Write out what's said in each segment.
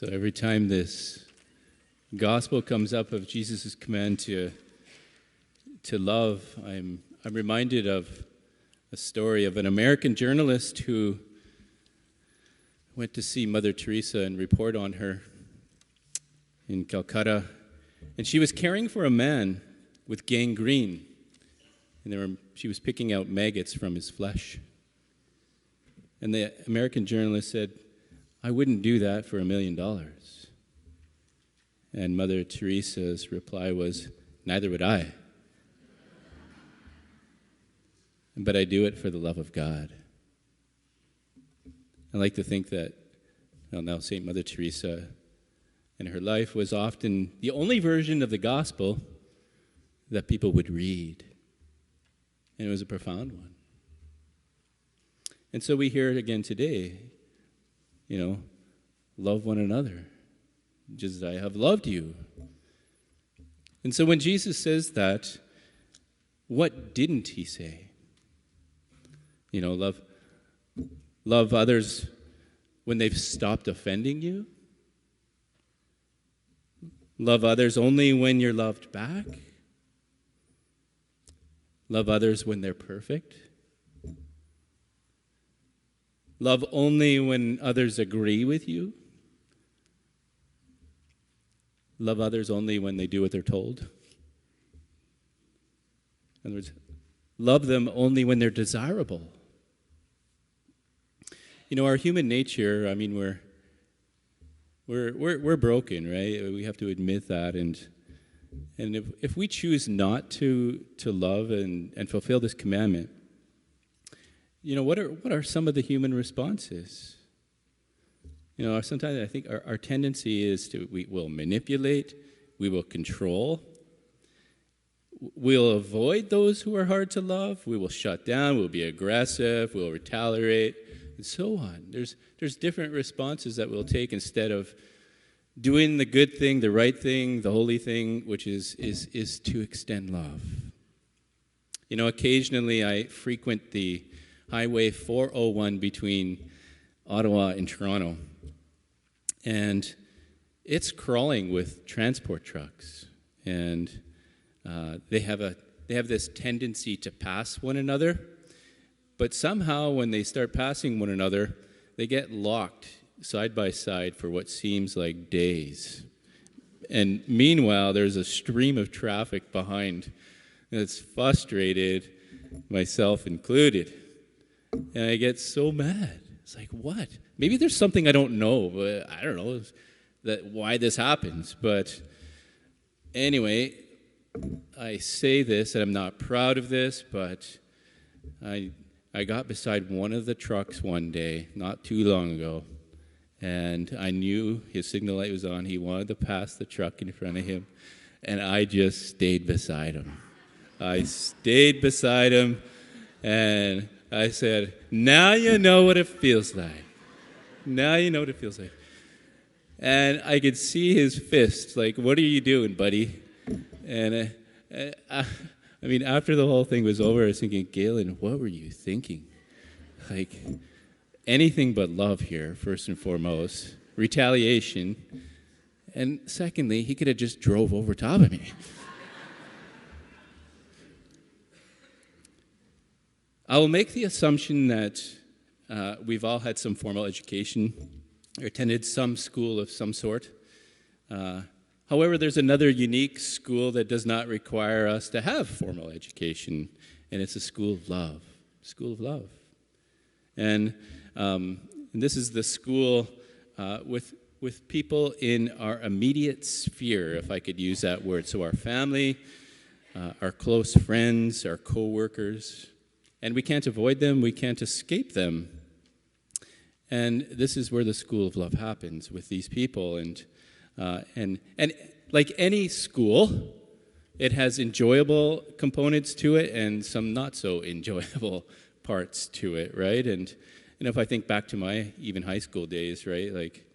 So every time this gospel comes up of Jesus' command to love, I'm reminded of a story of an American journalist who went to see Mother Teresa and report on her in Calcutta. And she was caring for a man with gangrene. And she was picking out maggots from his flesh. And the American journalist said, "I wouldn't do that for $1 million. And Mother Teresa's reply was, "Neither would I. But I do it for the love of God." I like to think that, now St. Mother Teresa in her life was often the only version of the gospel that people would read. And it was a profound one. And so we hear it again today, love one another, just as I have loved you. And so when Jesus says that, what didn't he say? Love others when they've stopped offending you? Love others only when you're loved back? Love others when they're perfect? Love only when others agree with you? Love others only when they do what they're told? In other words, love them only when they're desirable. Our human nature, we're broken, right? We have to admit that. And if we choose not to love and fulfill this commandment, what are some of the human responses? Sometimes I think our tendency is we will manipulate, we will control, we'll avoid those who are hard to love, we will shut down, we'll be aggressive, we'll retaliate, and so on. There's different responses that we'll take instead of doing the good thing, the right thing, the holy thing, which is to extend love. Occasionally I frequent the Highway 401 between Ottawa and Toronto. And it's crawling with transport trucks. And they have this tendency to pass one another. But somehow when they start passing one another, they get locked side by side for what seems like days. And meanwhile, there's a stream of traffic behind that's frustrated, myself included. And I get so mad. It's like, what? Maybe there's something I don't know, but I don't know why this happens. But anyway, I say this, and I'm not proud of this, but I got beside one of the trucks one day, not too long ago, and I knew his signal light was on. He wanted to pass the truck in front of him, and I just stayed beside him. I stayed beside him, and I said, "Now you know what it feels like. Now you know what it feels like." And I could see his fist, like, "What are you doing, buddy?" And after the whole thing was over, I was thinking, "Galen, what were you thinking? Like, anything but love here, first and foremost. Retaliation. And secondly, he could have just drove over top of me." I will make the assumption that we've all had some formal education or attended some school of some sort. However, there's another unique school that does not require us to have formal education, and it's a school of love. School of love. And this is the school with people in our immediate sphere, if I could use that word. So our family, our close friends, our co-workers. And we can't avoid them, we can't escape them. And this is where the school of love happens with these people. And like any school, it has enjoyable components to it and some not so enjoyable parts to it, right? And if I think back to my even high school days, right, like,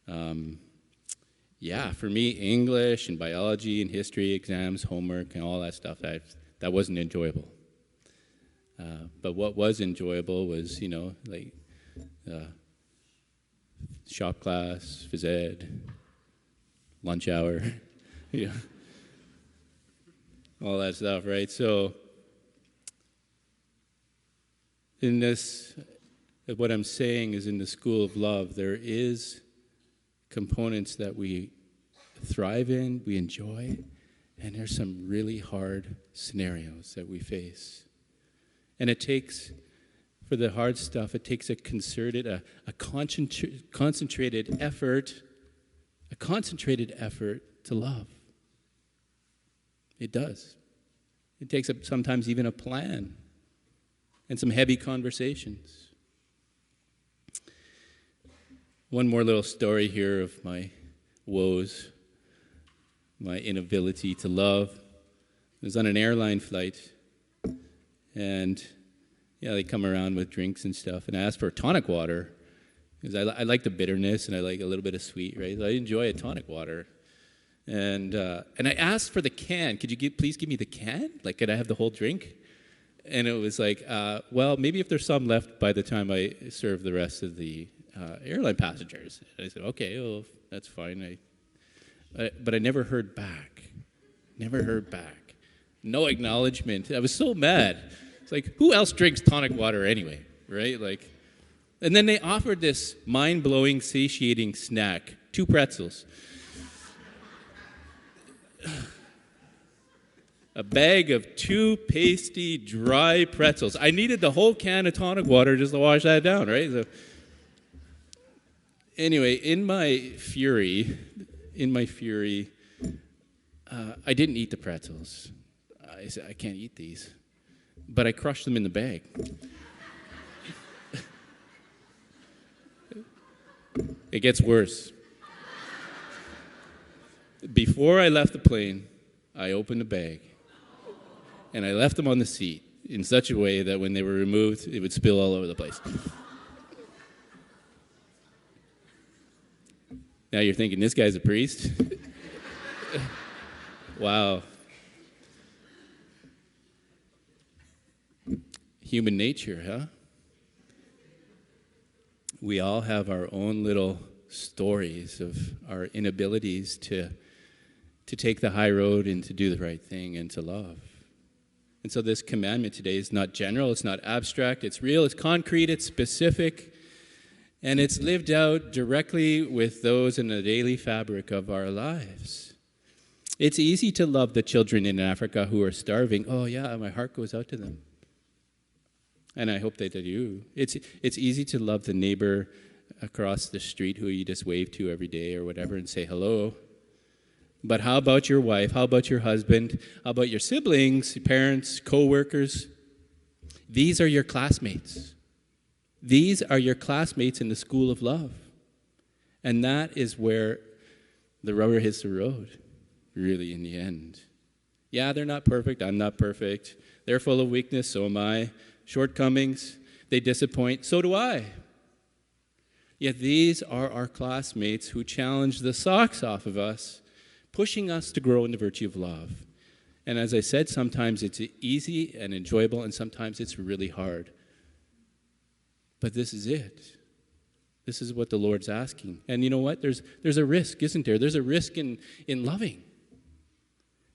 for me, English and biology and history exams, homework, and all that stuff, that wasn't enjoyable. But what was enjoyable was, shop class, phys ed, lunch hour, yeah, all that stuff, right? So in this, what I'm saying is in the school of love, there is components that we thrive in, we enjoy, and there's some really hard scenarios that we face. And it takes, for the hard stuff, it takes a concerted, a concentrated effort to love. It does. It takes sometimes even a plan and some heavy conversations. One more little story here of my woes, my inability to love. I was on an airline flight, and they come around with drinks and stuff, and I asked for tonic water, because I like the bitterness, and I like a little bit of sweet, right? So I enjoy a tonic water. And I asked for the can. Could you please give me the can? Like, could I have the whole drink? And it was like, well, maybe if there's some left by the time I serve the rest of the airline passengers. And I said, okay, well, that's fine. But I never heard back. No acknowledgement. I was so mad. It's like, who else drinks tonic water anyway, right? Like, and then they offered this mind-blowing, satiating snack, 2 pretzels. A bag of 2 pasty, dry pretzels. I needed the whole can of tonic water just to wash that down, right? So, anyway, in my fury, I didn't eat the pretzels. I said, I can't eat these. But I crushed them in the bag. It gets worse. Before I left the plane, I opened the bag, and I left them on the seat in such a way that when they were removed, it would spill all over the place. Now you're thinking, this guy's a priest? Wow. Human nature, huh? We all have our own little stories of our inabilities to take the high road and to do the right thing and to love. And so this commandment today is not general, it's not abstract, it's real, it's concrete, it's specific, and it's lived out directly with those in the daily fabric of our lives. It's easy to love the children in Africa who are starving. Oh yeah, my heart goes out to them. And I hope that they do. It's easy to love the neighbor across the street who you just wave to every day or whatever and say hello. But how about your wife? How about your husband? How about your siblings, your parents, co-workers? These are your classmates. These are your classmates in the school of love. And that is where the rubber hits the road, really, in the end. Yeah, they're not perfect. I'm not perfect. They're full of weakness. So am I. Shortcomings. They disappoint. So do I. Yet these are our classmates who challenge the socks off of us, pushing us to grow in the virtue of love. And as I said, sometimes it's easy and enjoyable, and sometimes it's really hard. But this is it. This is what the Lord's asking. And you know what? There's a risk, isn't there? There's a risk in loving.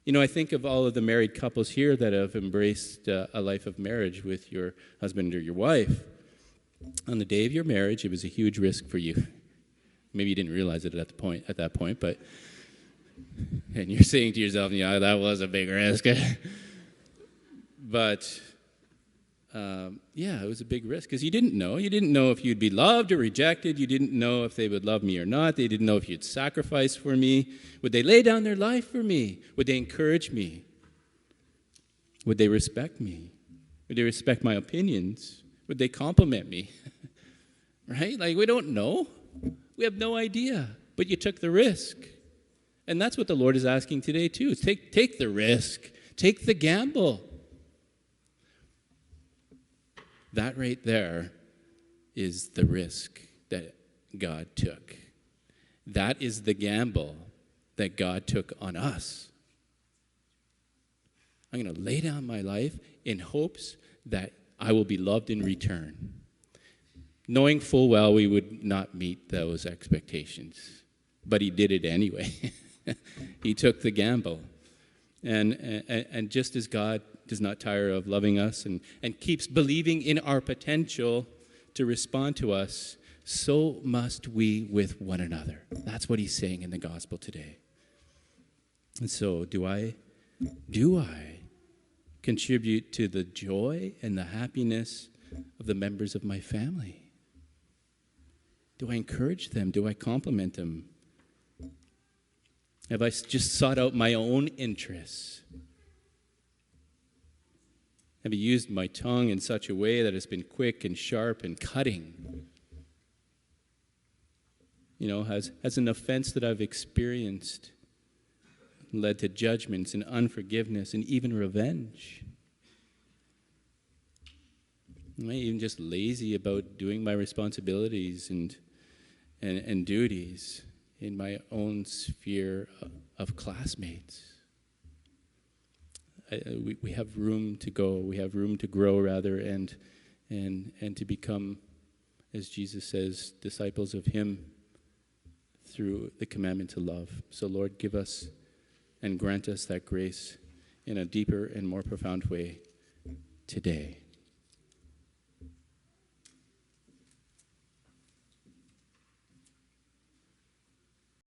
You know, I think of all of the married couples here that have embraced a life of marriage with your husband or your wife. On the day of your marriage, it was a huge risk for you. Maybe you didn't realize it at that point, but and you're saying to yourself, yeah, that was a big risk. But yeah, it was a big risk because you didn't know. You didn't know if you'd be loved or rejected. You didn't know if they would love me or not. They didn't know if you'd sacrifice for me. Would they lay down their life for me? Would they encourage me? Would they respect me? Would they respect my opinions? Would they compliment me? Right? Like, we don't know. We have no idea. But you took the risk. And that's what the Lord is asking today, too. Is take the risk. Take the gamble. That right there is the risk that God took. That is the gamble that God took on us. I'm going to lay down my life in hopes that I will be loved in return. knowing full well we would not meet those expectations. But he did it anyway. He took the gamble. And just as God does not tire of loving us and keeps believing in our potential to respond to us, so must we with one another. That's what he's saying in the gospel today. And so do I contribute to the joy and the happiness of the members of my family? Do I encourage them? Do I compliment them? Have I just sought out my own interests? Have I used my tongue in such a way that it's been quick and sharp and cutting? Has an offense that I've experienced led to judgments and unforgiveness and even revenge? Am I even just lazy about doing my responsibilities and duties in my own sphere of classmates? We have room to go. We have room to grow, rather, and to become, as Jesus says, disciples of him through the commandment to love. So, Lord, give us and grant us that grace in a deeper and more profound way today.